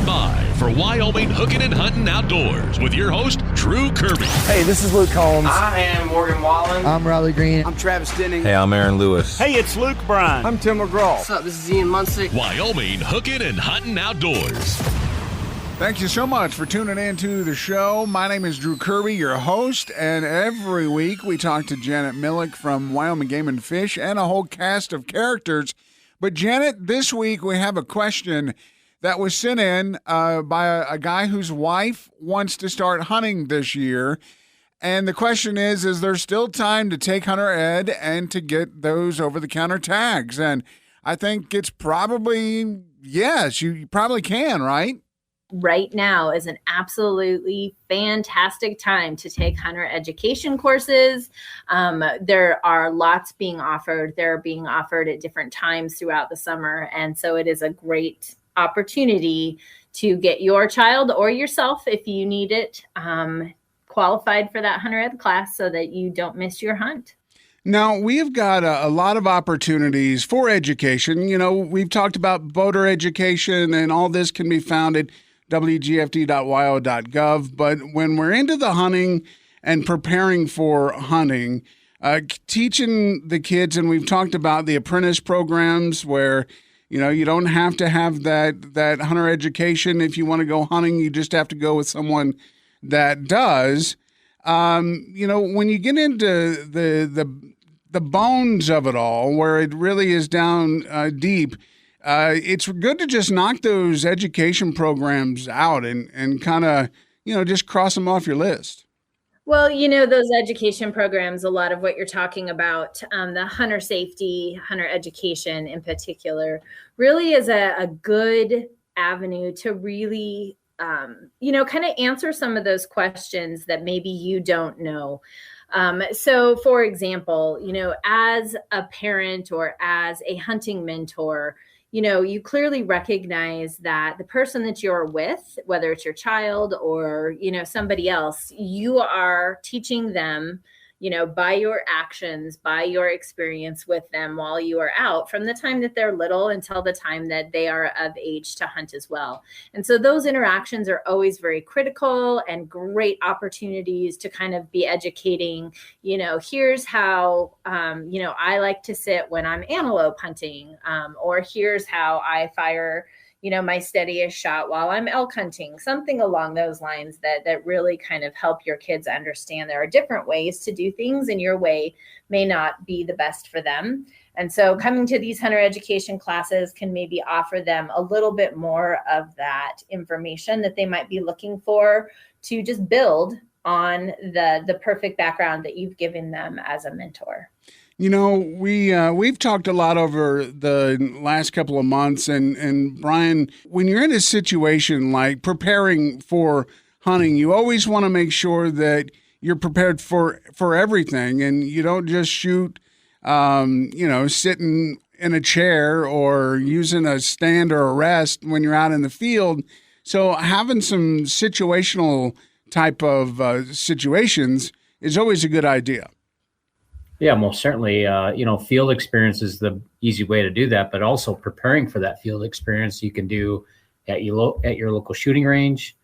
by for Wyoming Hookin Huntin Outdoors with your host, Drew Kirby. Hey, this is Luke Combs. I am Morgan Wallen. I'm Riley Green. I'm Travis Denning. Hey, I'm Aaron Lewis. Hey, it's Luke Bryan. I'm Tim McGraw. What's up? This is Ian Munsick. Wyoming Hookin Huntin Outdoors. Thank you so much for tuning in to the show. My name is Drew Kirby, your host, and every week we talk to Janet Millick from Wyoming Game and Fish and a whole cast of characters. But Janet, this week we have a question that was sent in by a guy whose wife wants to start hunting this year. And the question is there still time to take hunter ed and to get those over-the-counter tags? And I think it's probably, yes, you probably can, right? Right now is an absolutely fantastic time to take hunter education courses. There are lots being offered. They're being offered at different times throughout the summer. And so it is a great opportunity to get your child or yourself, if you need it, qualified for that hunter ed class so that you don't miss your hunt. Now, we've got a lot of opportunities for education. You know, we've talked about boater education, and all this can be found at wgfd.wyo.gov. But when we're into the hunting and preparing for hunting, teaching the kids, and we've talked about the apprentice programs where, you know, you don't have to have that hunter education. If you want to go hunting, you just have to go with someone that does. You know, when you get into the bones of it all, where it really is down deep, it's good to just knock those education programs out and kind of, you know, just cross them off your list. Well, you know, those education programs, a lot of what you're talking about, the hunter safety, hunter education in particular, really is a good avenue to really, you know, kind of answer some of those questions that maybe you don't know. So, for example, you know, as a parent or as a hunting mentor, you know, you clearly recognize that the person that you're with, whether it's your child or, you know, somebody else, you are teaching them, you know, by your actions, by your experience with them while you are out, from the time that they're little until the time that they are of age to hunt as well. And so those interactions are always very critical and great opportunities to kind of be educating, you know, here's how, you know, I like to sit when I'm antelope hunting, or here's how I fire, you know, my steadiest shot while I'm elk hunting, something along those lines that really kind of help your kids understand there are different ways to do things and your way may not be the best for them. And so coming to these hunter education classes can maybe offer them a little bit more of that information that they might be looking for to just build on the perfect background that you've given them as a mentor. You know, we've talked a lot over the last couple of months, and Brian, when you're in a situation like preparing for hunting, you always want to make sure that you're prepared for everything, and you don't just shoot, you know, sitting in a chair or using a stand or a rest when you're out in the field. So having some situational type of situations is always a good idea. Yeah, most certainly. You know, field experience is the easy way to do that, but also preparing for that field experience you can do at your local shooting range,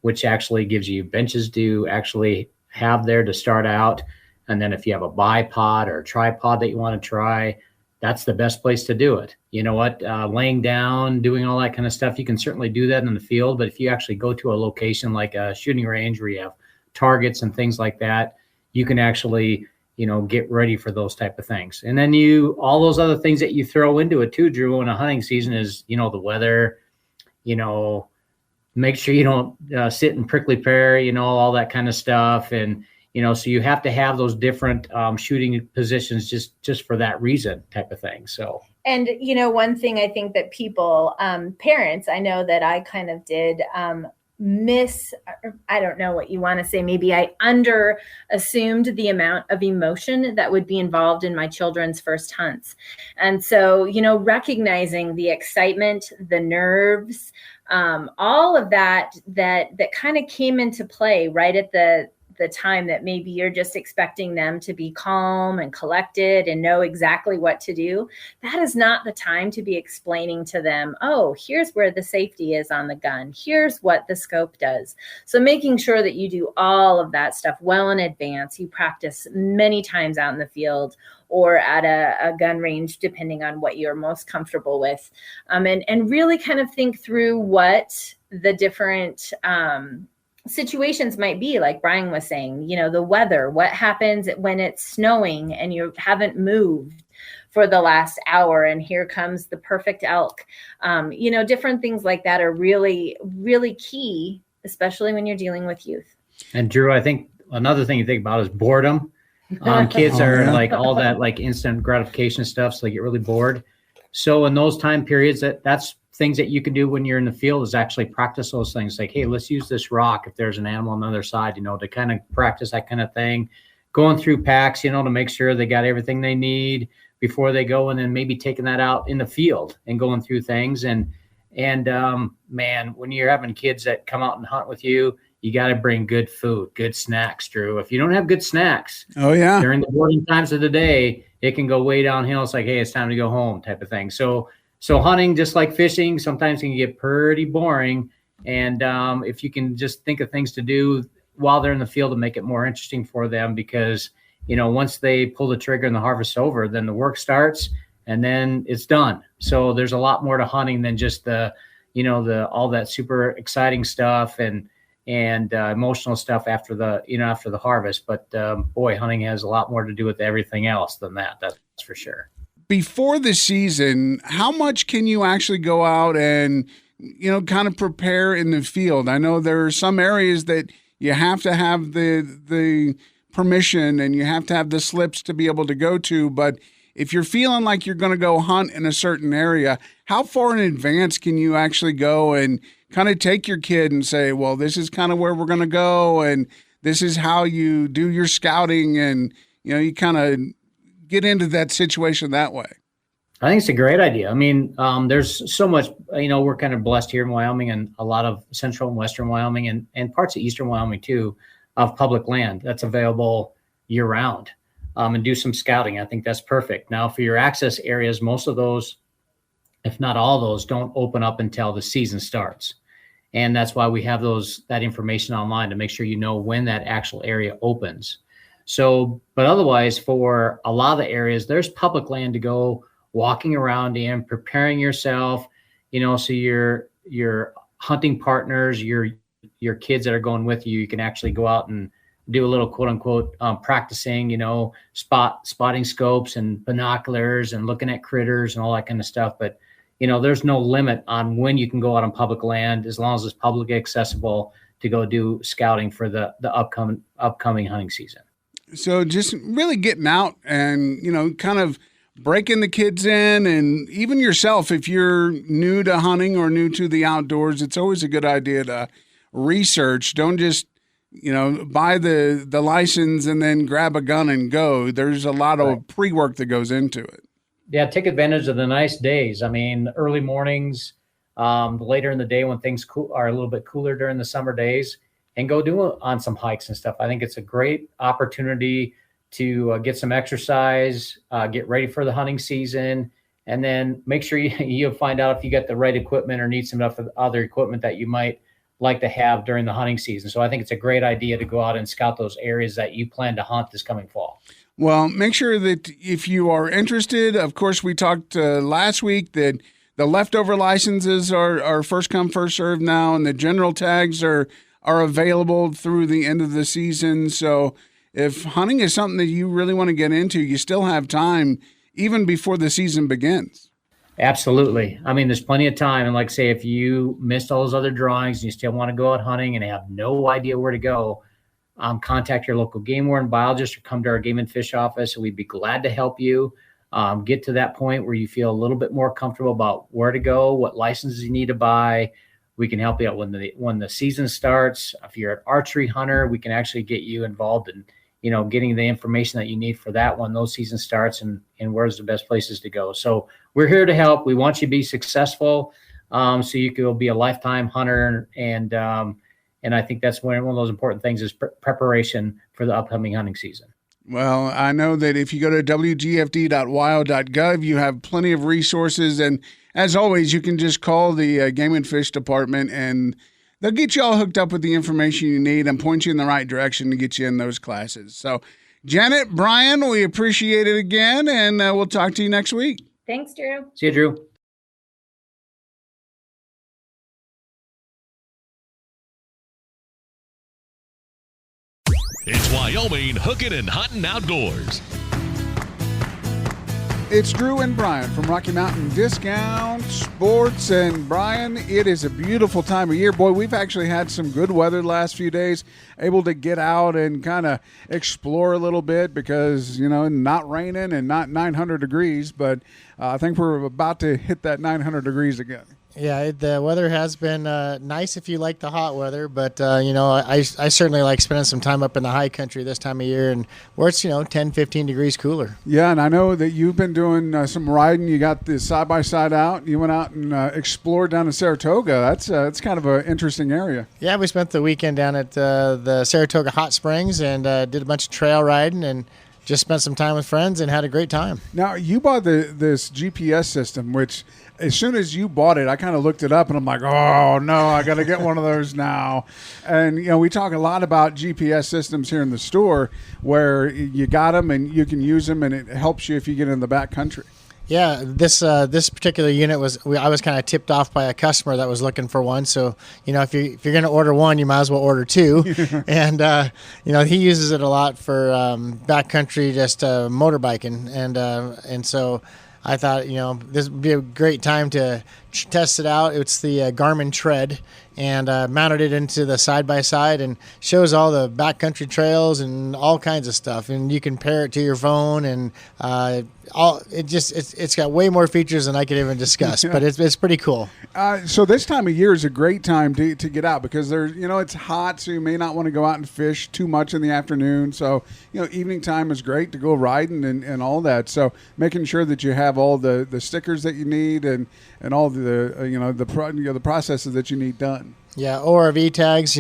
which actually gives you benches to actually have there to start out. And then if you have a bipod or a tripod that you want to try, that's the best place to do it. You know what? Laying down, doing all that kind of stuff, you can certainly do that in the field. But if you actually go to a location like a shooting range where you have targets and things like that, you can actually, you know, get ready for those type of things. And then all those other things that you throw into it too, Drew, in a hunting season is, you know, the weather, you know, make sure you don't sit in prickly pear, you know, all that kind of stuff. And, you know, so you have to have those different shooting positions just for that reason type of thing. So. And, you know, one thing I think that people, parents, I know that I kind of did, I don't know what you want to say. Maybe I under assumed the amount of emotion that would be involved in my children's first hunts. And so, you know, recognizing the excitement, the nerves, all of that kind of came into play right at the the time that maybe you're just expecting them to be calm and collected and know exactly what to do. That is not the time to be explaining to them, oh, here's where the safety is on the gun. Here's what the scope does. So making sure that you do all of that stuff well in advance. You practice many times out in the field or at a gun range, depending on what you're most comfortable with. And really kind of think through what the different situations might be, like Brian was saying, the weather, what happens when it's snowing and you haven't moved for the last hour and here comes the perfect elk. Different things like that are really, really key, especially when you're dealing with youth. And Drew, I think another thing you think about is boredom. Kids are like all that like instant gratification stuff, so they get really bored. So in those time periods, that's things that you can do when you're in the field is actually practice those things. Like, hey, let's use this rock if there's an animal on the other side, to kind of practice that kind of thing. Going through packs, to make sure they got everything they need before they go, and then maybe taking that out in the field and going through things. And man, when you're having kids that come out and hunt with you, you got to bring good food, good snacks, Drew. If you don't have good snacks during the boring times of the day, it can go way downhill. It's like, hey, it's time to go home type of thing. So hunting, just like fishing, sometimes can get pretty boring. And if you can just think of things to do while they're in the field to make it more interesting for them, because, once they pull the trigger and the harvest's over, then the work starts and then it's done. So there's a lot more to hunting than just the all that super exciting stuff and emotional stuff after the harvest. But boy, hunting has a lot more to do with everything else than that. That's for sure. Before the season, how much can you actually go out and, kind of prepare in the field? I know there are some areas that you have to have the permission and you have to have the slips to be able to go to. But if you're feeling like you're going to go hunt in a certain area, how far in advance can you actually go and kind of take your kid and say, well, this is kind of where we're going to go, and this is how you do your scouting, and, you kind of get into that situation that way? I think it's a great idea. I mean, there's so much, we're kind of blessed here in Wyoming and a lot of central and western Wyoming and parts of eastern Wyoming too, of public land that's available year round, and do some scouting. I think that's perfect. Now for your access areas, most of those, if not all those, don't open up until the season starts. And that's why we have that information online to make sure when that actual area opens. So, but otherwise, for a lot of the areas, there's public land to go walking around in, preparing yourself, so your hunting partners, your kids that are going with you, you can actually go out and do a little quote unquote practicing, spotting scopes and binoculars and looking at critters and all that kind of stuff. But there's no limit on when you can go out on public land as long as it's publicly accessible to go do scouting for the upcoming hunting season. So just really getting out and, kind of breaking the kids in, and even yourself, if you're new to hunting or new to the outdoors, it's always a good idea to research. Don't just, buy the license and then grab a gun and go. There's a lot of pre-work that goes into it. Yeah, take advantage of the nice days. I mean, early mornings, later in the day when things are a little bit cooler during the summer days, and go do on some hikes and stuff. I think it's a great opportunity to get some exercise, get ready for the hunting season, and then make sure you find out if you got the right equipment or need some other equipment that you might like to have during the hunting season. So I think it's a great idea to go out and scout those areas that you plan to hunt this coming fall. Well, make sure that if you are interested, of course, we talked last week that the leftover licenses are first come, first served now, and the general tags are available through the end of the season. So if hunting is something that you really want to get into, you still have time even before the season begins. Absolutely. I mean, there's plenty of time. And like say, if you missed all those other drawings and you still want to go out hunting and have no idea where to go, contact your local game warden biologist or come to our game and fish office, and we'd be glad to help you get to that point where you feel a little bit more comfortable about where to go, what licenses you need to buy. We can help you out when the season starts. If you're an archery hunter, we can actually get you involved in, getting the information that you need for that when those season starts and where's the best places to go. So we're here to help. We want you to be successful, so you can be a lifetime hunter and And I think that's one of those important things is preparation for the upcoming hunting season. Well, I know that if you go to wgfd.wyo.gov, you have plenty of resources. And as always, you can just call the Game and Fish Department, and they'll get you all hooked up with the information you need and point you in the right direction to get you in those classes. So, Janet, Brian, we appreciate it again, and we'll talk to you next week. Thanks, Drew. See you, Drew. It's Wyoming Hookin and Huntin Outdoors. It's Drew and Brian from Rocky Mountain Discount Sports. And Brian, it is a beautiful time of year. Boy, we've actually had some good weather the last few days, able to get out and kind of explore a little bit because, not raining and not 900 degrees. But I think we're about to hit that 900 degrees again. Yeah, the weather has been nice if you like the hot weather, but, I certainly like spending some time up in the high country this time of year and where it's, 10, 15 degrees cooler. Yeah, and I know that you've been doing some riding. You got the side-by-side out. You went out and explored down in Saratoga. That's kind of an interesting area. Yeah, we spent the weekend down at the Saratoga Hot Springs and did a bunch of trail riding and just spent some time with friends and had a great time. Now, you bought this GPS system, which as soon as you bought it, I kind of looked it up and I'm like, oh, no, I got to get one of those now. And, we talk a lot about GPS systems here in the store where you got them and you can use them and it helps you if you get in the back country. Yeah, this particular unit I was kind of tipped off by a customer that was looking for one. So, if you're going to order one, you might as well order two. And, he uses it a lot for backcountry, just motorbiking. And so I thought, this would be a great time to test it out. It's the Garmin Tread, and mounted it into the side-by-side and shows all the backcountry trails and all kinds of stuff. And you can pair it to your phone, and it's got way more features than I could even discuss, but it's pretty cool. So this time of year is a great time to get out because it's hot, so you may not want to go out and fish too much in the afternoon. So, evening time is great to go riding and all that. So making sure that you have all the stickers that you need and all the processes that you need done. Yeah, ORV tags,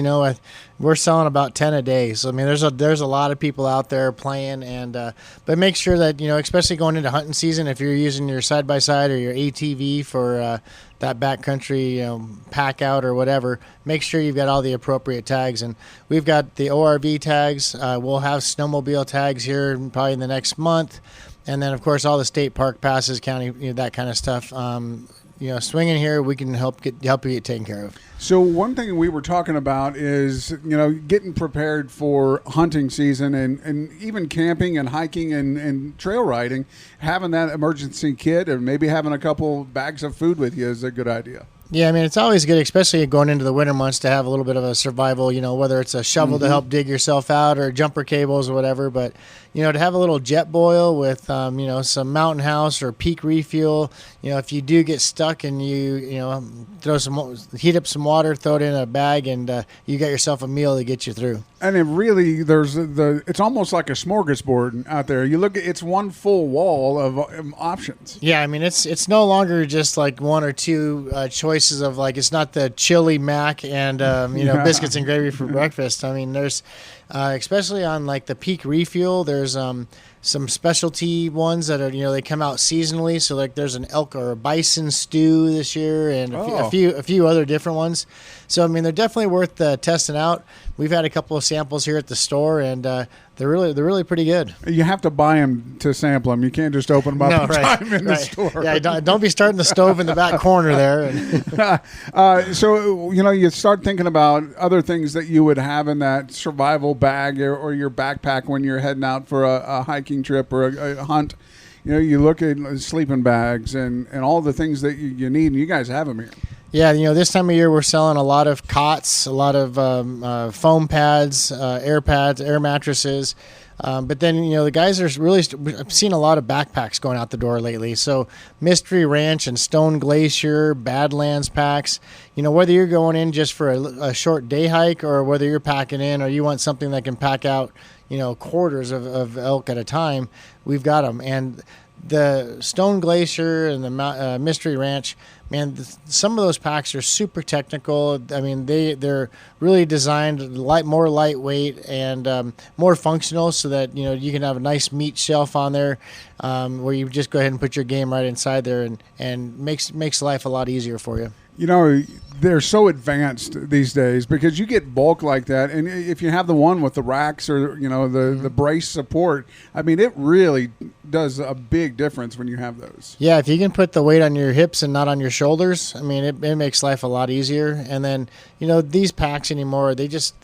we're selling about 10 a day. So, there's a lot of people out there playing, but make sure that, especially going into hunting season, if you're using your side-by-side or your ATV for that backcountry, pack out or whatever, make sure you've got all the appropriate tags. And we've got the ORV tags. We'll have snowmobile tags here probably in the next month. And then, of course, all the state park passes, county, that kind of stuff. Swinging here, we can help you get taken care of. So one thing we were talking about is, getting prepared for hunting season and even camping and hiking and trail riding. Having that emergency kit or maybe having a couple bags of food with you is a good idea. Yeah, it's always good, especially going into the winter months, to have a little bit of a survival, whether it's a shovel to help dig yourself out or jumper cables or whatever. But, to have a little jet boil with, some Mountain House or Peak Refuel, if you do get stuck and you heat up some water, throw it in a bag, and you got yourself a meal to get you through. And it really, it's almost like a smorgasbord out there. You look at, it's one full wall of options. Yeah, it's no longer just like one or two choices of it's not the chili mac and biscuits and gravy for breakfast. There's especially on the Peak Refuel, there's some specialty ones that are they come out seasonally. So there's an elk or a bison stew this year, and a few other different ones. So they're definitely worth testing out. We've had a couple of samples here at the store, and they're really pretty good. You have to buy them to sample them. You can't just open them up the store. Yeah, don't be starting the stove in the back corner there. So you start thinking about other things that you would have in that survival bag or your backpack when you're heading out for a hiking trip or a hunt. You look at sleeping bags and all the things that you need, and you guys have them here. Yeah, this time of year we're selling a lot of cots, a lot of foam pads, air pads, air mattresses. But then, the guys are really, I've seen a lot of backpacks going out the door lately. So Mystery Ranch and Stone Glacier, Badlands packs, whether you're going in just for a short day hike or whether you're packing in or you want something that can pack out, quarters of elk at a time, we've got them. And the Stone Glacier and the Mystery Ranch, man, some of those packs are super technical. I mean, they're really designed more lightweight and more functional, so that you can have a nice meat shelf on there, where you just go ahead and put your game right inside there, and makes life a lot easier for you. They're so advanced these days because you get bulk like that, and if you have the one with the racks or the brace support, I mean, it really does a big difference when you have those. Yeah, if you can put the weight on your hips and not on your shoulders, I mean, it makes life a lot easier. And then these packs anymore, they just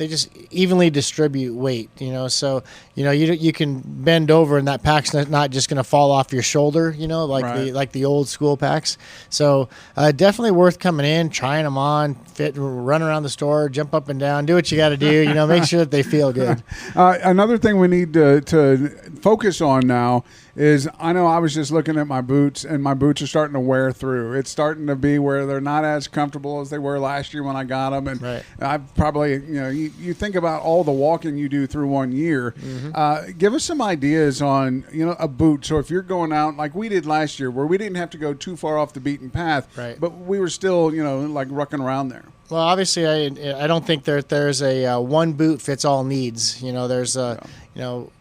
evenly distribute weight. So you can bend over and that pack's not just going to fall off your shoulder. Like the old school packs. So definitely worth coming in, trying them on, fit, run around the store, jump up and down, do what you got to do. Make sure that they feel good. Another thing we need to focus on now is, I know I was just looking at my boots, and my boots are starting to wear through. It's starting to be where they're not as comfortable as they were last year when I got them. And right. I've probably, you think about all the walking you do through 1 year. Mm-hmm. Give us some ideas on, a boot. So if you're going out like we did last year, where we didn't have to go too far off the beaten path, right. but we were still, like rucking around there. Well, obviously, I don't think there's a one boot fits all needs. There's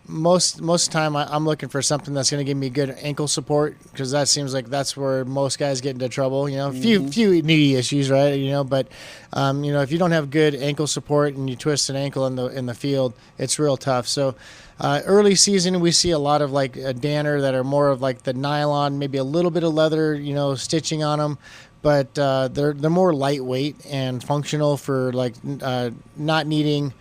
most of the time I'm looking for something that's going to give me good ankle support, because that seems like that's where most guys get into trouble. Mm-hmm. Few knee issues, right? But if you don't have good ankle support and you twist an ankle in the field, it's real tough. So early season, we see a lot of like a Danner that are more of like the nylon, maybe a little bit of leather, stitching on them. But they're more lightweight and functional for like not needing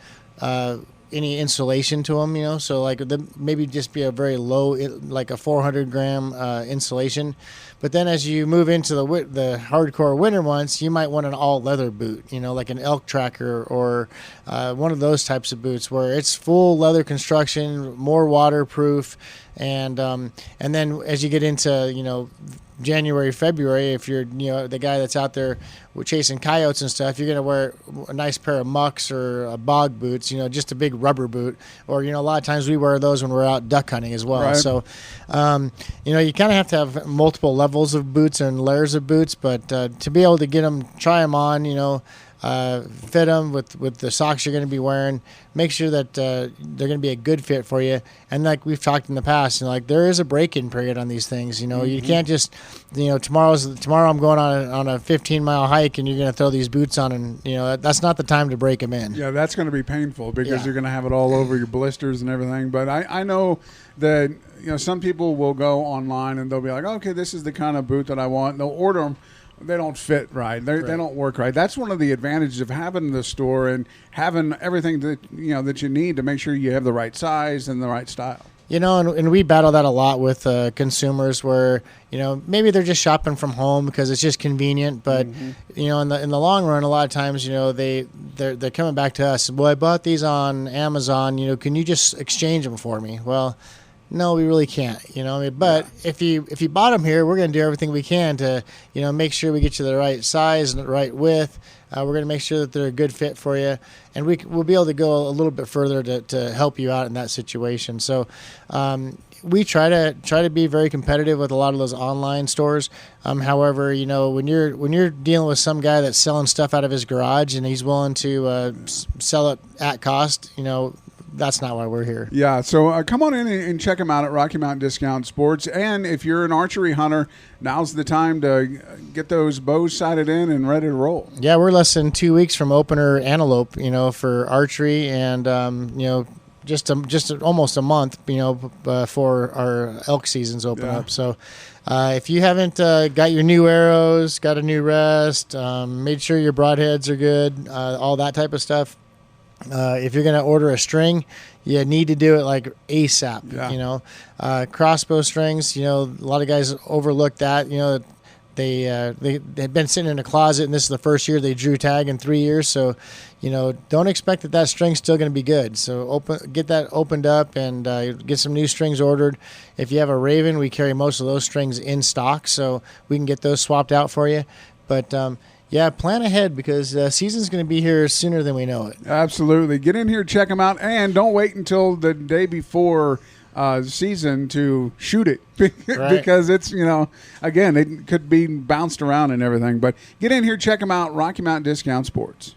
any insulation to them, so like maybe just be a very low, like a 400 gram insulation. But then as you move into the hardcore winter months, you might want an all leather boot, like an elk tracker or one of those types of boots where it's full leather construction, more waterproof, and then as you get into January, February, if you're the guy that's out there chasing coyotes and stuff, you're going to wear a nice pair of mucks or bog boots, just a big rubber boot, or a lot of times we wear those when we're out duck hunting as well. Right. So you kind of have to have multiple levels of boots and layers of boots, but to be able to try them on, fit them with the socks you're going to be wearing, make sure that they're going to be a good fit for you. And like we've talked in the past, there is a break-in period on these things. Mm-hmm. You can't just, tomorrow I'm going on a 15-mile hike and you're going to throw these boots on, and that's not the time to break them in. Yeah, that's going to be painful because you're going to have it all over your blisters and everything. But I know that some people will go online and they'll be like, okay, this is the kind of boot that I want. And they'll order them. They don't fit right. They don't work right. That's one of the advantages of having the store and having everything that that you need to make sure you have the right size and the right style. And we battle that a lot with consumers where, maybe they're just shopping from home because it's just convenient. But, mm-hmm. In the long run, a lot of times, they're coming back to us. Well, I bought these on Amazon. Can you just exchange them for me? Well, no, we really can't, but if you bought them here, we're going to do everything we can to, make sure we get you the right size and the right width. We're going to make sure that they're a good fit for you, and we'll be able to go a little bit further to help you out in that situation. So, we try to be very competitive with a lot of those online stores. However, when you're dealing with some guy that's selling stuff out of his garage and he's willing to sell it at cost, that's not why we're here. Yeah, so come on in and check them out at Rocky Mountain Discount Sports. And if you're an archery hunter, now's the time to get those bows sighted in and ready to roll. Yeah, we're less than 2 weeks from opener antelope, for archery, and just almost a month, before our elk seasons open up. So if you haven't got your new arrows, got a new rest, made sure your broadheads are good, all that type of stuff. If you're going to order a string, you need to do it like ASAP. Yeah. Crossbow strings, a lot of guys overlook that. They've been sitting in a closet, and this is the first year they drew tag in 3 years. So, don't expect that string's still going to be good. So get that opened up and get some new strings ordered. If you have a Raven, we carry most of those strings in stock, so we can get those swapped out for you. But yeah, plan ahead because season's going to be here sooner than we know it. Absolutely. Get in here, check them out, and don't wait until the day before season to shoot it because it's, again, it could be bounced around and everything. But get in here, check them out, Rocky Mountain Discount Sports.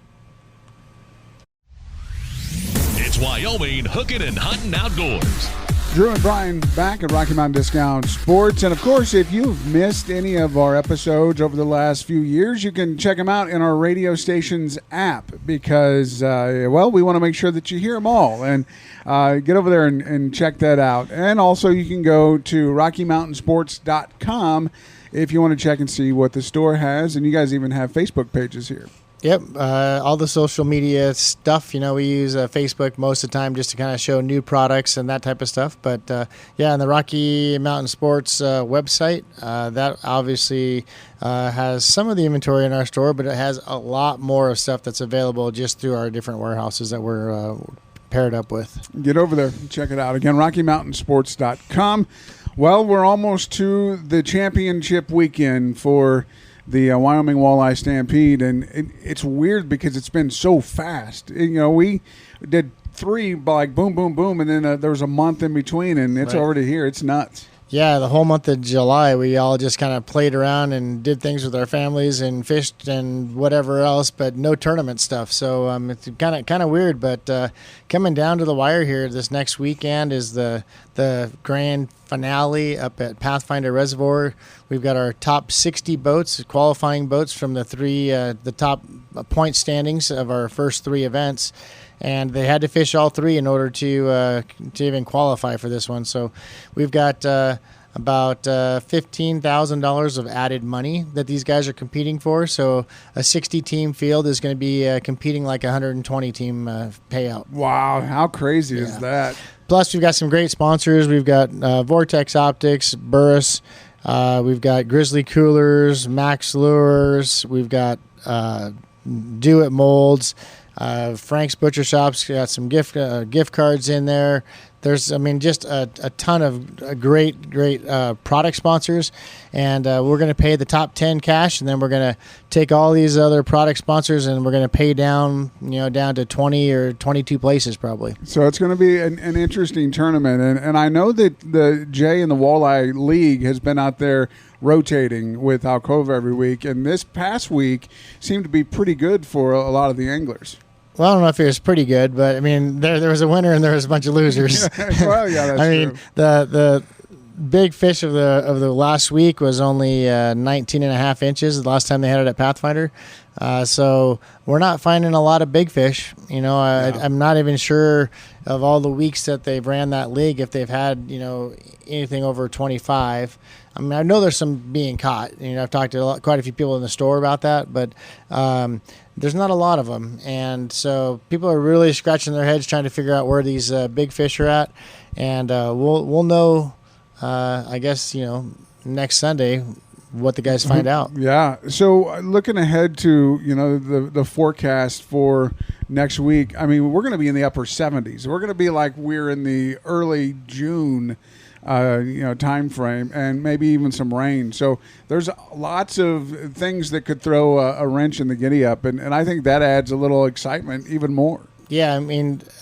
It's Wyoming Hookin and Huntin Outdoors. Drew and Brian back at Rocky Mountain Discount Sports. And, of course, if you've missed any of our episodes over the last few years, you can check them out in our radio station's app because, we want to make sure that you hear them all. And get over there and check that out. And also you can go to RockyMountainSports.com if you want to check and see what the store has. And you guys even have Facebook pages here. Yep, all the social media stuff, we use Facebook most of the time just to kind of show new products and that type of stuff. But, and the Rocky Mountain Sports website, that obviously has some of the inventory in our store, but it has a lot more of stuff that's available just through our different warehouses that we're paired up with. Get over there and check it out. Again, RockyMountainSports.com. Well, we're almost to the championship weekend for the Wyoming Walleye Stampede, and it's weird because it's been so fast. We did 3 like boom, boom, boom, and then there was a month in between, and it's already here. It's nuts. Yeah, the whole month of July, we all just kind of played around and did things with our families and fished and whatever else, but no tournament stuff. So it's kind of weird. But coming down to the wire here, this next weekend is the grand finale up at Pathfinder Reservoir. We've got our top 60 boats, qualifying boats from the top point standings of our first 3 events. And they had to fish all 3 in order to even qualify for this one. So we've got about $15,000 of added money that these guys are competing for. So a 60-team field is going to be competing like a 120-team payout. Wow, how crazy is that? Plus, we've got some great sponsors. We've got Vortex Optics, Burris. We've got Grizzly Coolers, Max Lures. We've got Do It Molds. Frank's Butcher Shop's got some gift cards in there. There's, just a ton of great product sponsors, and we're going to pay the top 10 cash, and then we're going to take all these other product sponsors, and we're going to pay down to 20 or 22 places probably. So it's going to be an interesting tournament, and I know that the Jay and the Walleye League has been out there rotating with Alcova every week, and this past week seemed to be pretty good for a lot of the anglers. Well, I don't know if it was pretty good, but there was a winner and there was a bunch of losers. Well, yeah, that's true. The big fish of the last week was only 19 and a half inches the last time they had it at Pathfinder. So we're not finding a lot of big fish. I'm not even sure of all the weeks that they've ran that league if they've had anything over 25. I know there's some being caught. I've talked to quite a few people in the store about that, but there's not a lot of them. And so people are really scratching their heads trying to figure out where these big fish are at. And we'll know, I guess, next Sunday what the guys find out. Yeah. So looking ahead to, the forecast for next week, we're going to be in the upper 70s. We're going to be like we're in the early June time frame, and maybe even some rain. So there's lots of things that could throw a wrench in the giddy up, and I think that adds a little excitement even more. Yeah,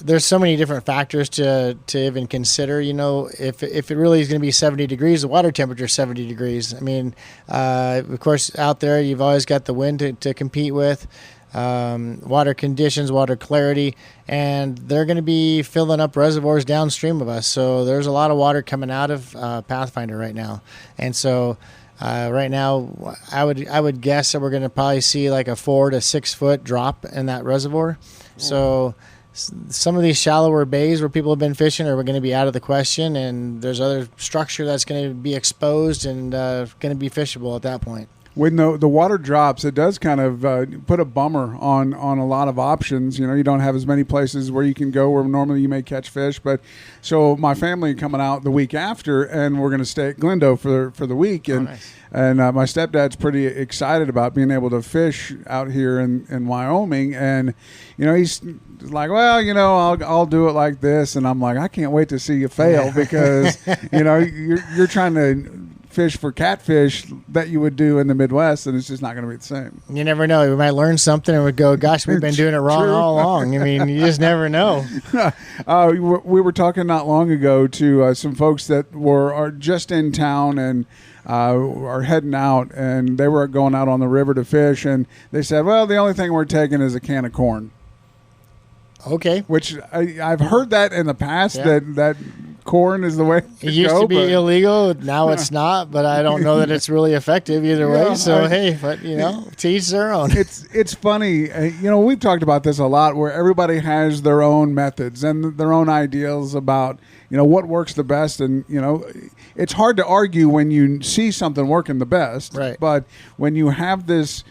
there's so many different factors to even consider. If it really is going to be 70 degrees, the water temperature is 70 degrees. Of course, out there you've always got the wind to compete with. Water conditions, water clarity, and they're going to be filling up reservoirs downstream of us. So there's a lot of water coming out of Pathfinder right now. And so right now I would guess that we're going to probably see like a 4 to 6 foot drop in that reservoir. So some of these shallower bays where people have been fishing are going to be out of the question, and there's other structure that's going to be exposed and going to be fishable at that point. When the water drops, it does kind of put a bummer on a lot of options. You don't have as many places where you can go where normally you may catch fish. But so my family coming out the week after, and we're going to stay at Glendo for the week. And nice. And my stepdad's pretty excited about being able to fish out here in Wyoming. And he's like, well, I'll do it like this. And I'm like, I can't wait to see you fail because you're trying to fish for catfish that you would do in the Midwest, and it's just not going to be the same. You never know. We might learn something and we go, gosh, we've been doing it wrong all along. I mean, you just never know. We were talking not long ago to some folks that are just in town and are heading out, and they were going out on the river to fish, and they said, well, the only thing we're taking is a can of corn. Okay. Which I've heard that in the past, that corn is the way to It used go, to be illegal. Now it's not, but I don't know that it's really effective either way. So, but to each their own. It's funny. We've talked about this a lot, where everybody has their own methods and their own ideals about, what works the best. And, it's hard to argue when you see something working the best. Right. But when you have this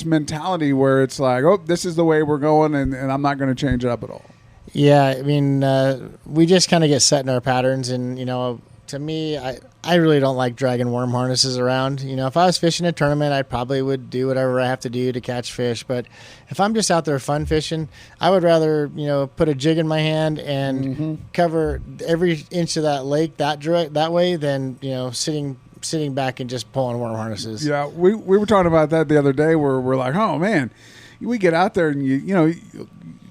mentality where it's like, oh, this is the way we're going, and I'm not going to change it up at all. Yeah, I mean, we just kind of get set in our patterns, and to me, I really don't like dragging worm harnesses around. If I was fishing a tournament, I probably would do whatever I have to do to catch fish. But if I'm just out there fun fishing, I would rather put a jig in my hand and cover every inch of that lake that way than sitting back and just pulling worm harnesses. Yeah, we were talking about that the other day, where we're like, oh man, we get out there and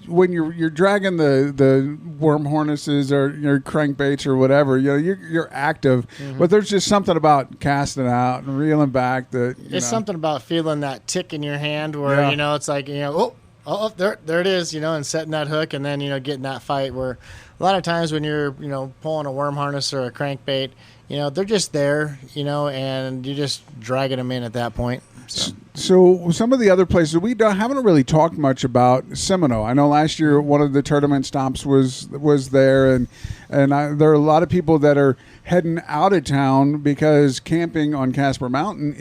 when you're dragging the worm harnesses or your crankbaits or whatever, you're active, but there's just something about casting out and reeling back that it's something about feeling that tick in your hand where it's like oh there it is, and setting that hook and then getting that fight. Where a lot of times when you're pulling a worm harness or a crankbait, they're just there, and you're just dragging them in at that point. So some of the other places haven't really talked much about Seminole. I know last year one of the tournament stops was there, and there are a lot of people that are heading out of town because camping on Casper Mountain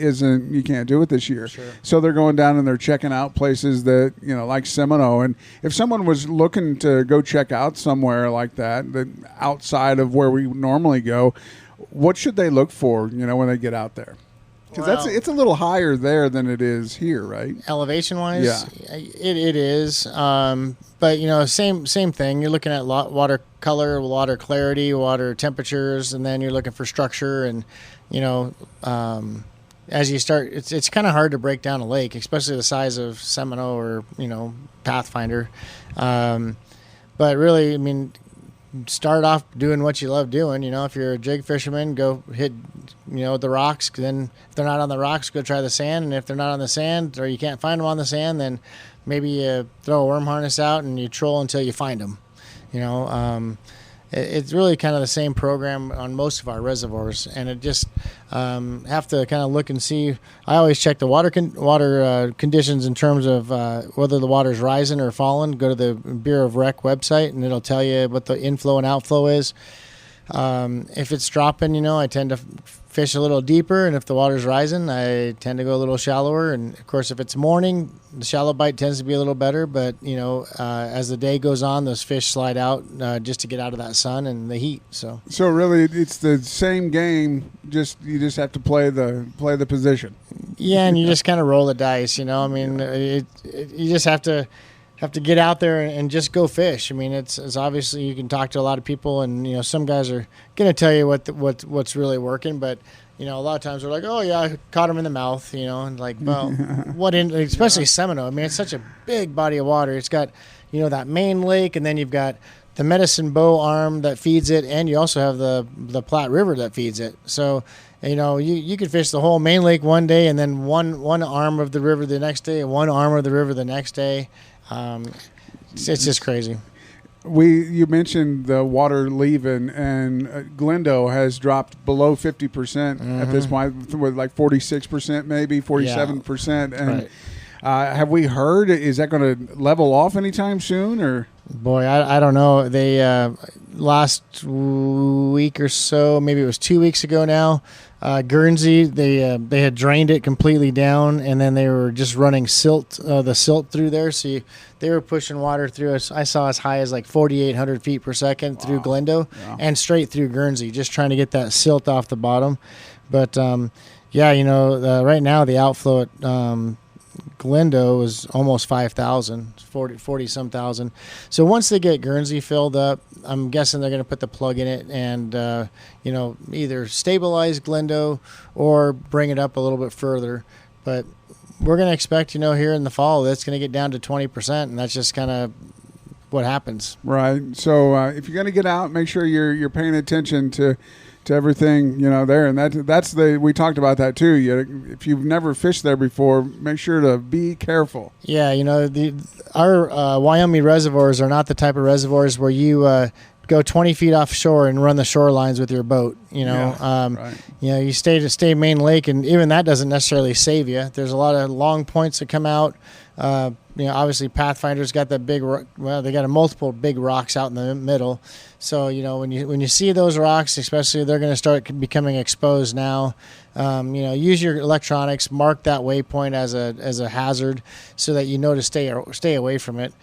you can't do it this year. Sure. So they're going down and they're checking out places that like Seminole. And if someone was looking to go check out somewhere like that outside of where we normally go, what should they look for when they get out there? Because it's a little higher there than it is here, right? Elevation-wise, yeah, it is. But same thing. You're looking at water color, water clarity, water temperatures, and then you're looking for structure. And as you start, it's kind of hard to break down a lake, especially the size of Seminole or Pathfinder. But really, I mean, start off doing what you love doing. If you're a jig fisherman, go hit the rocks. Then if they're not on the rocks, go try the sand. And if they're not on the sand or you can't find them on the sand, then maybe you throw a worm harness out and you troll until you find them. It's really kind of the same program on most of our reservoirs, and it just have to kind of look and see. I always check the water conditions in terms of whether the water's rising or falling. Go to the Bureau of Rec website, and it'll tell you what the inflow and outflow is. If it's dropping, I tend to fish a little deeper, and if the water's rising, I tend to go a little shallower. And of course, if it's morning, the shallow bite tends to be a little better. But as the day goes on, those fish slide out just to get out of that sun and the heat. So really, it's the same game. You just have to play the position. Yeah, and you just kind of roll the dice. I mean, you just have to get out there and just go fish. I mean, it's obviously you can talk to a lot of people, and some guys are going to tell you what's really working, but a lot of times they're like, oh yeah, I caught him in the mouth, and like, well, especially Seminole. I mean, it's such a big body of water. It's got that main lake, and then you've got the Medicine Bow arm that feeds it, and you also have the Platte River that feeds it. So you could fish the whole main lake one day, and then one arm of the river the next day, and one arm of the river the next day. It's just crazy. You mentioned the water leaving, and Glendo has dropped below 50% at this point, with like 46%, maybe 47%. And right. Have we heard? Is that going to level off anytime soon, or? Boy, I don't know. They last week or so, maybe it was 2 weeks ago now. Guernsey, they had drained it completely down, and then they were just running the silt through there. So they were pushing water through us. I saw as high as like 4,800 feet per second through Glendo and straight through Guernsey, just trying to get that silt off the bottom. But right now the outflow at Glendo was almost 5,000, 40 some thousand. So once they get Guernsey filled up, I'm guessing they're going to put the plug in it and, either stabilize Glendo or bring it up a little bit further. But we're going to expect, here in the fall, that's going to get down to 20%, and that's just kind of what happens. Right. So if you're going to get out, make sure you're paying attention to everything, there. And we talked about that too. If you've never fished there before, make sure to be careful. Yeah. Our Wyoming reservoirs are not the type of reservoirs where you go 20 feet offshore and run the shorelines with your boat. Right. You stay main lake, and even that doesn't necessarily save you. There's a lot of long points that come out. Obviously Pathfinder's got that they got multiple big rocks out in the middle. So, when you see those rocks, especially, they're going to start becoming exposed now. Use your electronics, mark that waypoint as a hazard so that to stay away from it.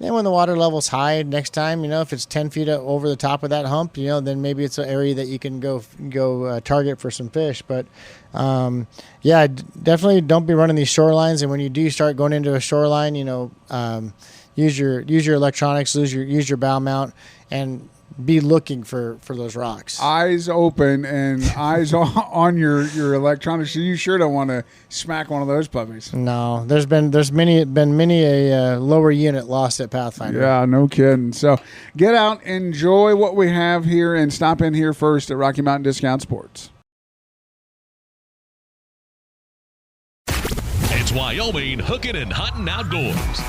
Then when the water level's high next time, if it's 10 feet over the top of that hump, then maybe it's an area that you can go target for some fish. But definitely don't be running these shorelines. And when you do start going into a shoreline, use your electronics, use your bow mount, and be looking for those rocks. Eyes open and eyes on your electronics. You sure don't want to smack one of those puppies. No, there's been many a lower unit lost at Pathfinder. Yeah, no kidding. So get out, enjoy what we have here, and stop in here first at Rocky Mountain Discount Sports. It's Wyoming Hookin and Huntin Outdoors.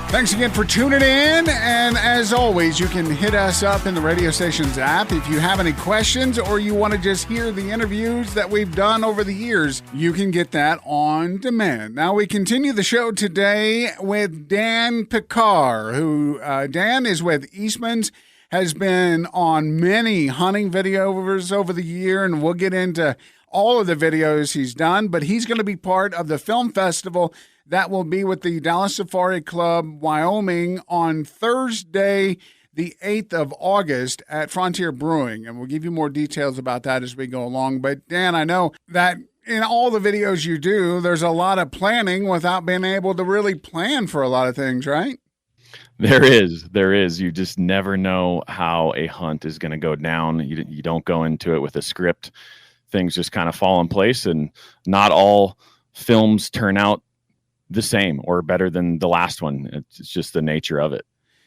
Thanks again for tuning in, and as always, you can hit us up in the radio station's app. If you have any questions or you want to just hear the interviews that we've done over the years, you can get that on demand. Now, we continue the show today with Dan Picard, who Dan is with Eastman's, has been on many hunting videos over the year, and we'll get into all of the videos he's done, but he's going to be part of the film festival that will be with the Dallas Safari Club, Wyoming, on Thursday, the 8th of August at Frontier Brewing. And we'll give you more details about that as we go along. But, Dan, I know that in all the videos you do, there's a lot of planning without being able to really plan for a lot of things, right? There is. You just never know how a hunt is going to go down. You don't go into it with a script. Things just kind of fall in place, and not all films turn out the same or better than the last one. It's just the nature of it.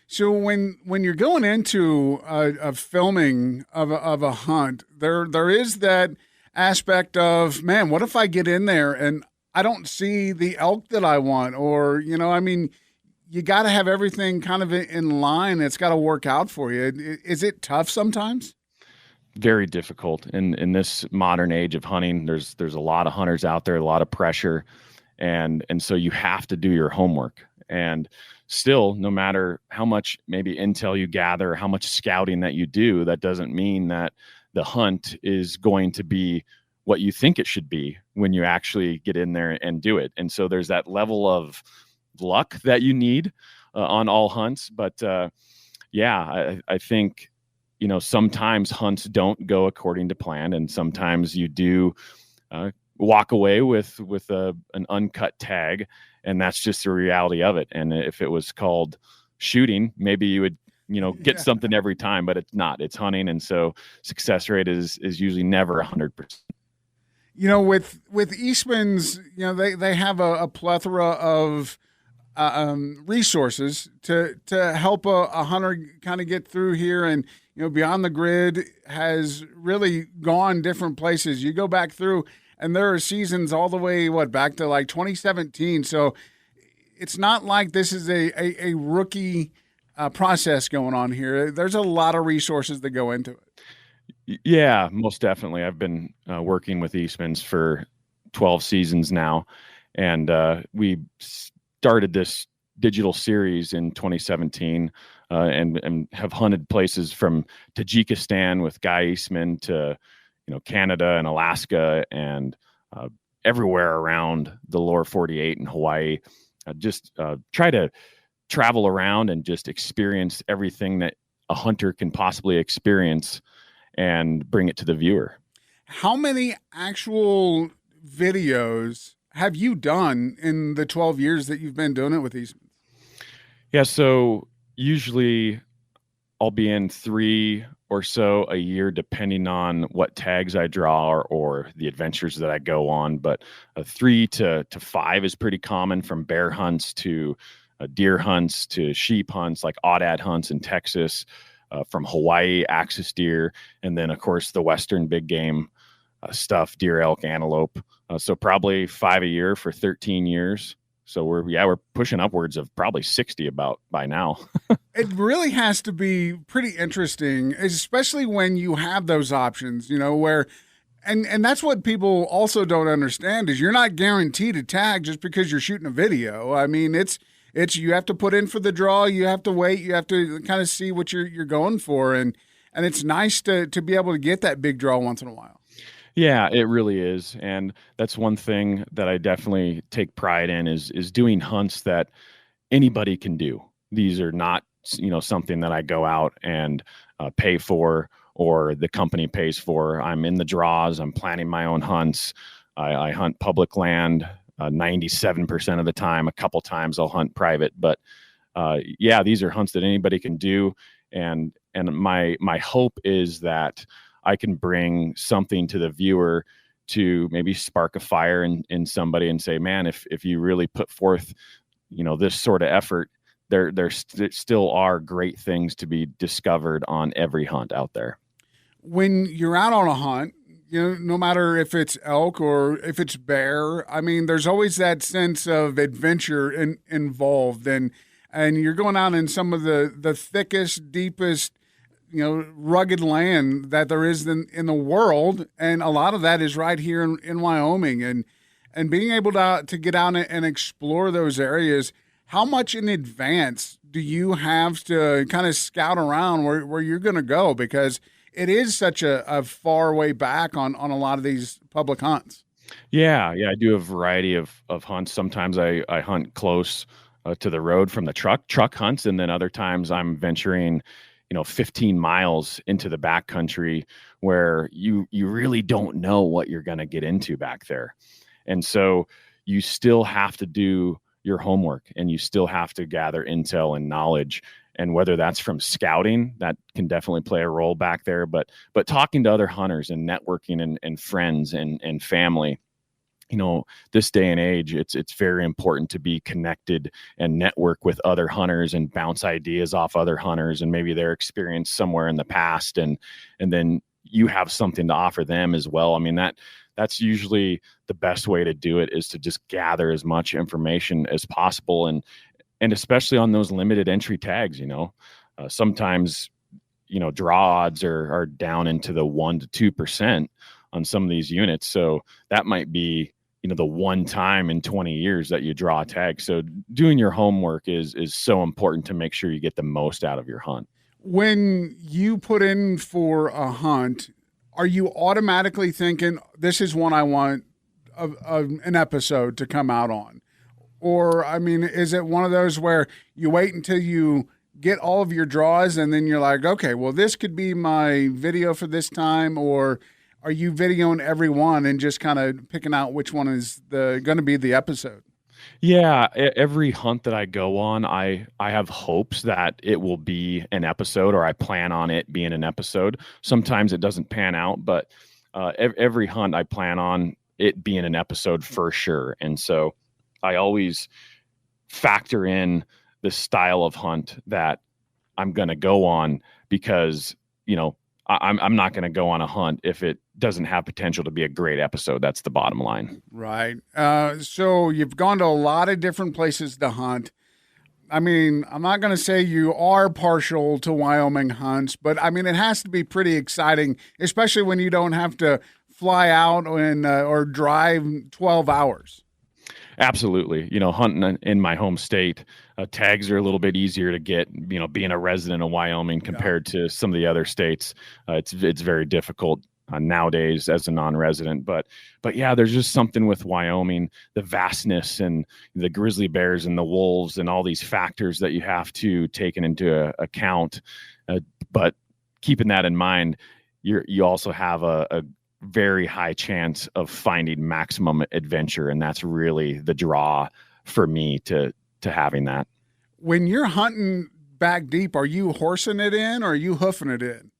So when you're going into a filming of a hunt, there is that aspect of, man, what if I get in there and I don't see the elk that I want? Or, you got to have everything kind of in line. It's got to work out for you. Is it tough sometimes? Very difficult in this modern age of hunting. There's a lot of hunters out there, a lot of pressure. And so you have to do your homework. And still, no matter how much maybe intel you gather, how much scouting that you do, that doesn't mean that the hunt is going to be what you think it should be when you actually get in there and do it. And so there's that level of luck that you need on all hunts. But I think, sometimes hunts don't go according to plan, and sometimes you do walk away with an uncut tag, and that's just the reality of it. And if it was called shooting, maybe you would get something every time, but it's not. It's hunting, and so success rate is usually never 100%. With Eastman's, they have a plethora of resources to help a hunter kind of get through here. And Beyond the Grid has really gone different places. You go back through, and there are seasons all the way, back to like 2017. So it's not like this is a rookie process going on here. There's a lot of resources that go into it. Yeah, most definitely. I've been working with Eastman's for 12 seasons now, and we started this digital series in 2017 and have hunted places from Tajikistan with Guy Eastman to Canada and Alaska and everywhere around the lower 48 and Hawaii. Just try to travel around and just experience everything that a hunter can possibly experience and bring it to the viewer. How many actual videos have you done in the 12 years that you've been doing it with Eastman? Yeah, so usually I'll be in 3 or so a year, depending on what tags I draw or the adventures that I go on. But 3 to 5 is pretty common, from bear hunts to deer hunts to sheep hunts, like aoudad hunts in Texas, from Hawaii, axis deer, and then, of course, the Western big game stuff, deer, elk, antelope. So probably 5 a year for 13 years. So we're pushing upwards of probably 60 about by now. It really has to be pretty interesting, especially when you have those options, where, and that's what people also don't understand, is you're not guaranteed a tag just because you're shooting a video. I mean, it's you have to put in for the draw, you have to wait, you have to kind of see what you're going for, and it's nice to be able to get that big draw once in a while. Yeah, it really is. And that's one thing that I definitely take pride in is doing hunts that anybody can do. These are not, something that I go out and pay for or the company pays for. I'm in the draws. I'm planning my own hunts. I hunt public land 97% of the time. A couple times I'll hunt private. But yeah, these are hunts that anybody can do. And my hope is that I can bring something to the viewer to maybe spark a fire in somebody and say, man, if you really put forth, this sort of effort, there still are great things to be discovered on every hunt out there. When you're out on a hunt, no matter if it's elk or if it's bear, I mean, there's always that sense of adventure involved, and you're going out in some of the thickest, deepest, rugged land that there is in the world. And a lot of that is right here in Wyoming, and being able to get out and explore those areas. How much in advance do you have to kind of scout around where you're going to go? Because it is such a far way back on a lot of these public hunts. Yeah. I do a variety of hunts. Sometimes I hunt close to the road from the truck hunts. And then other times I'm venturing 15 miles into the backcountry where you really don't know what you're going to get into back there. And so you still have to do your homework, and you still have to gather intel and knowledge. And whether that's from scouting, that can definitely play a role back there, but talking to other hunters and networking and friends and family. This day and age, it's very important to be connected and network with other hunters and bounce ideas off other hunters and maybe their experience somewhere in the past. And then you have something to offer them as well. I mean, that's usually the best way to do it, is to just gather as much information as possible. And especially on those limited entry tags, sometimes, draw odds are down into the 1% to 2% on some of these units. So that might be, the one time in 20 years that you draw a tag. So doing your homework is so important to make sure you get the most out of your hunt. When you put in for a hunt, are you automatically thinking, this is one I want an episode to come out on? Or, I mean, is it one of those where you wait until you get all of your draws and then you're like, okay, well, this could be my video for this time? Or are you videoing every one and just kind of picking out which one is going to be the episode? Yeah, every hunt that I go on, I have hopes that it will be an episode, or I plan on it being an episode. Sometimes it doesn't pan out, but every hunt I plan on it being an episode for sure. And so I always factor in the style of hunt that I'm going to go on, because, I'm not going to go on a hunt if it doesn't have potential to be a great episode. That's the bottom line. Right. So you've gone to a lot of different places to hunt. I mean, I'm not going to say you are partial to Wyoming hunts, but I mean, it has to be pretty exciting, especially when you don't have to fly out or drive 12 hours. Absolutely. Hunting in my home state, tags are a little bit easier to get, being a resident of Wyoming compared to some of the other states. It's very difficult nowadays as a non-resident, but yeah, there's just something with Wyoming, the vastness and the grizzly bears and the wolves and all these factors that you have to take into account. But keeping that in mind, you also have a very high chance of finding maximum adventure. And that's really the draw for me to having that. When you're hunting back deep, are you horsing it in or are you hoofing it in?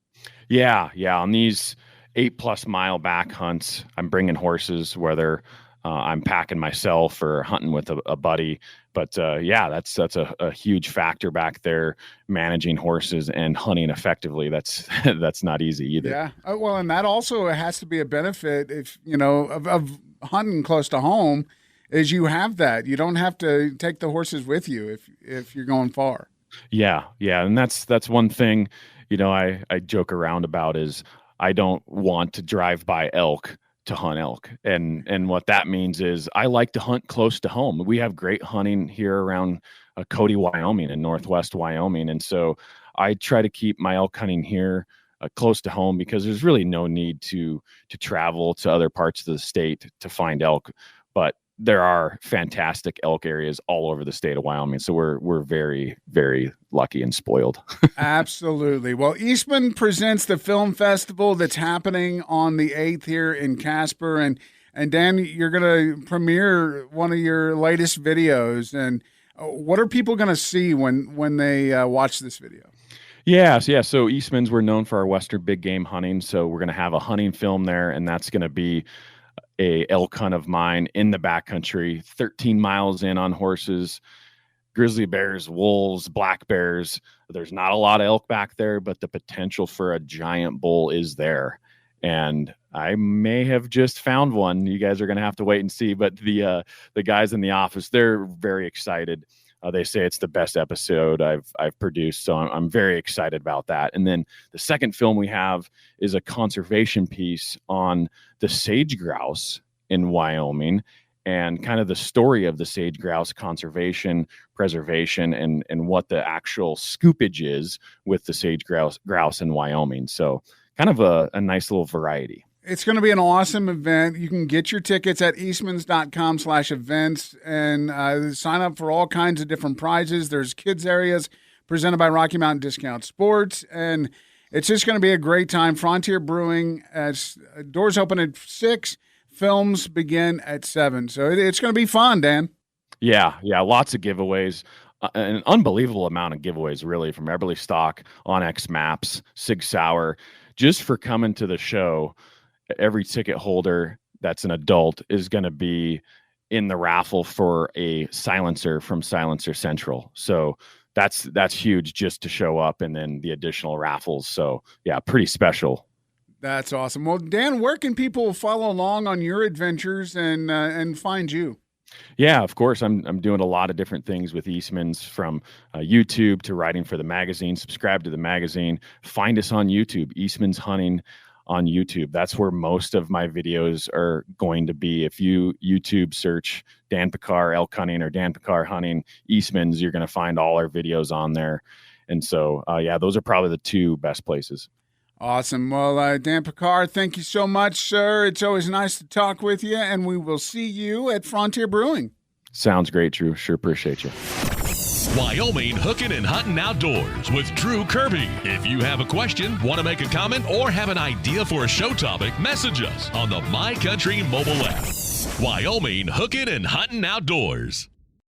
Yeah. On these 8+ mile back hunts, I'm bringing horses, whether I'm packing myself or hunting with a buddy. But that's a huge factor back there, managing horses and hunting effectively. That's not easy either. Yeah. Well, and that also has to be a benefit if, of hunting close to home, is you have that. You don't have to take the horses with you if you're going far. Yeah. And that's one thing, I joke around about is I don't want to drive by elk to hunt elk. And what that means is I like to hunt close to home. We have great hunting here around Cody, Wyoming and Northwest Wyoming. And so I try to keep my elk hunting here close to home because there's really no need to travel to other parts of the state to find elk. But there are fantastic elk areas all over the state of Wyoming. So we're very, very lucky and spoiled. Absolutely. Well, Eastman presents the film festival that's happening on the 8th here in Casper. And Dan, you're going to premiere one of your latest videos. And what are people going to see when they watch this video? Yeah. So Eastman's, we're known for our Western big game hunting. So we're going to have a hunting film there, and that's going to be a elk hunt of mine in the backcountry, 13 miles in on horses, grizzly bears, wolves, black bears. There's not a lot of elk back there, but the potential for a giant bull is there. And I may have just found one. You guys are going to have to wait and see, but the guys in the office, they're very excited. They say it's the best episode I've produced, so I'm very excited about that. And then the second film we have is a conservation piece on the sage grouse in Wyoming and kind of the story of the sage grouse conservation, preservation, and what the actual scoopage is with the sage grouse in Wyoming. So kind of a nice little variety. It's going to be an awesome event. You can get your tickets at eastmans.com/events and sign up for all kinds of different prizes. There's kids areas presented by Rocky Mountain Discount Sports, and it's just going to be a great time. Frontier Brewing, as doors open at 6, films begin at 7. So it's going to be fun, Dan. Yeah, lots of giveaways. An unbelievable amount of giveaways, really, from Eberly Stock, Onyx Maps, Sig Sauer, just for coming to the show. Every ticket holder that's an adult is going to be in the raffle for a silencer from Silencer Central. So that's huge just to show up, and then the additional raffles. So yeah, pretty special. That's awesome. Well, Dan, where can people follow along on your adventures and find you? Yeah, of course. I'm doing a lot of different things with Eastman's, from YouTube to writing for the magazine. Subscribe to the magazine. Find us on YouTube, Eastman's Hunting on YouTube. That's where most of my videos are going to be. If you YouTube search Dan Picard elk hunting or Dan Picard hunting Eastman's, you're going to find all our videos on there. And so, those are probably the 2 best places. Awesome. Well, Dan Picard, thank you so much, sir. It's always nice to talk with you, and we will see you at Frontier Brewing. Sounds great, Drew. Sure appreciate you. Wyoming Hookin and Huntin Outdoors with Drew Kirby. If you have a question, want to make a comment, or have an idea for a show topic, message us on the My Country mobile app. Wyoming Hookin and Huntin Outdoors.